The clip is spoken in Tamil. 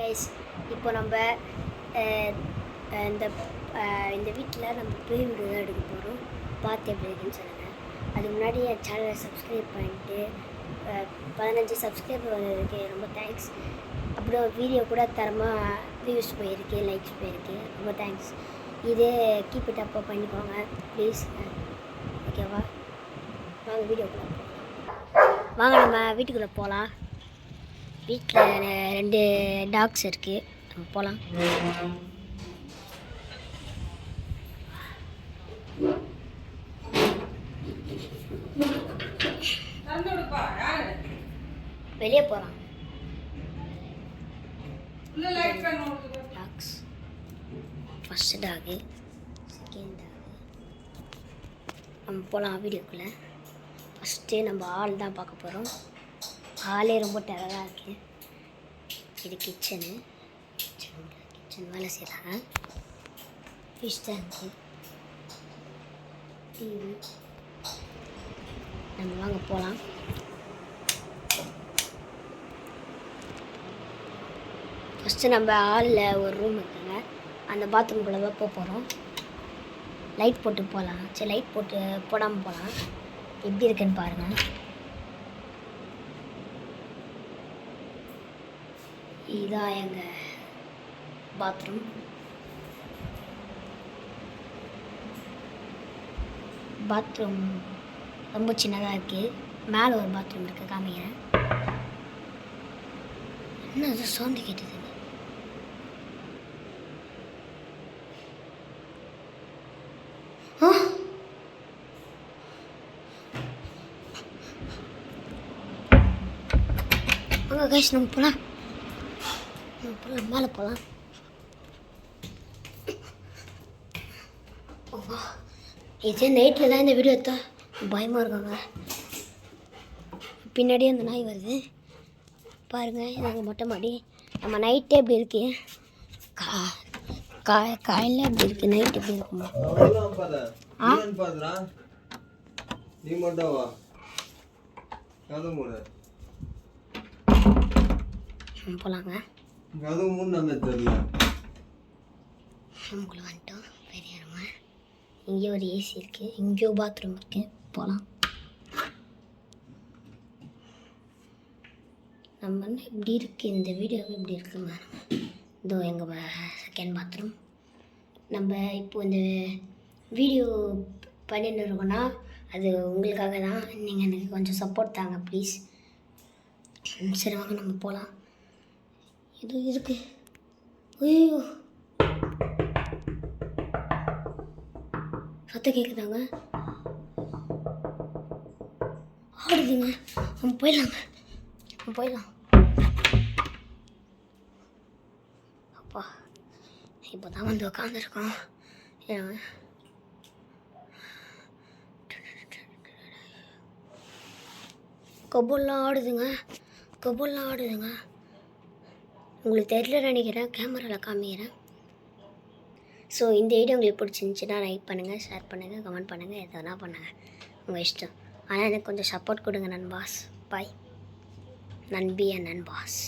கைஸ், இப்போ நம்ம இந்த இந்த வீட்டில் நம்ம ப்ரீ வீடியோ தான் எடுக்க போகிறோம். பார்த்து எப்படி இருக்குன்னு சொல்லுங்கள். அதுக்கு முன்னாடி என் சேனலை சப்ஸ்கிரைப் பண்ணிட்டு 15 சப்ஸ்கிரைபர் வந்ததுக்கு ரொம்ப தேங்க்ஸ். அப்புறம் வீடியோ கூட தரமாக வியூஸ் போயிருக்கு, லைக்ஸ் போயிருக்கு, ரொம்ப தேங்க்ஸ். இதே கீப் இட் அப்போ பண்ணிக்கோங்க ப்ளீஸ். ஓகேவா? வாங்க வீடியோக்குள்ளே போகலாம். வாங்க நம்ம வீட்டுக்குள்ளே போகலாம். வீட்டில் 2 டாக்ஸ் இருக்குது, நம்ம போகலாம். வெளியே போகலாம். Dogs first dog, second dog. நம்ம போகலாம் வீடியோக்குள்ளே. ஃபஸ்ட்டு நம்ம ஹால் தான் பார்க்க போகிறோம். ஹாலே ரொம்ப டெரராக இருக்குது. இது கிச்சன் வேலை செய்கிறாங்க. ஃபிஷ் டேங்க்கு, டிவி. நம்ம வாங்க போகலாம். ஃபஸ்ட்டு நம்ம ஹாலில் ஒரு ரூம் இருக்குங்க, அந்த பாத்ரூம்குள்ளே தான் போக போகிறோம். லைட் போட்டு போகலாம். சரி, லைட் போட்டு போடாமல் போகலாம். எப்படி இருக்குன்னு பாருங்கள். இதுதான் எங்கள் பாத்ரூம். பாத்ரூம் ரொம்ப சின்னதாக இருக்குது. மேலே ஒரு பாத்ரூம் இருக்குது, காமிக்கிறேன். என்ன அது சவுண்டு கேட்டது? அங்கே கைஸ், நம்ம போகலாம். மேலே போகலாம். இதே நைட்டில் தான் இந்த வீடியோ எடுத்தா பயமாக இருக்காங்க. பின்னாடியே அந்த நாய் வருது பாருங்கள். நாங்கள் மொட்டை மாடி. நம்ம நைட்டே எப்படி இருக்கு, காலையில் எப்படி இருக்குது, நைட் எப்படி இருக்குமா? போகலாங்க. நம்மளுக்கு வந்துட்டோம். பெரிய ரூமா. இங்கே ஒரு ஏசி இருக்குது, இங்கேயோ பாத்ரூம் இருக்குது. போகலாம். நம்ம வந்து இப்படி இருக்குது, இந்த வீடியோ இப்படி இருக்குங்க. இதோ எங்கள் செகண்ட் பாத்ரூம். நம்ம இப்போ இந்த வீடியோ பண்ணிட்டு இருக்கோன்னா அது உங்களுக்காக தான். நீங்கள் எனக்கு கொஞ்சம் சப்போர்ட் தாங்க ப்ளீஸ். சரி வாங்க நம்ம போகலாம். இது இருக்கு. ஐயோ, சத்தம் கேட்குதாங்க, ஆடுதுங்க. நம்ம போயிடலாம். அப்பா, இப்போ தான் வந்து உட்காந்துருக்கோம். கபோல்லாம் ஆடுதுங்க. உங்களுக்கு தெரியல நினைக்கிறேன், கேமராவில் காமிக்கிறேன். ஸோ இந்த வீடியோ உங்களுக்கு பிடிச்சிருந்துச்சின்னா லைக் பண்ணுங்கள், ஷேர் பண்ணுங்கள், கமெண்ட் பண்ணுங்கள், எதுனா பண்ணுங்கள், உங்கள் இஷ்டம். ஆனால் எனக்கு கொஞ்சம் சப்போர்ட் கொடுங்க நண்பாஸ். பாய் நண்பி அண்ட் நண்பாஸ்.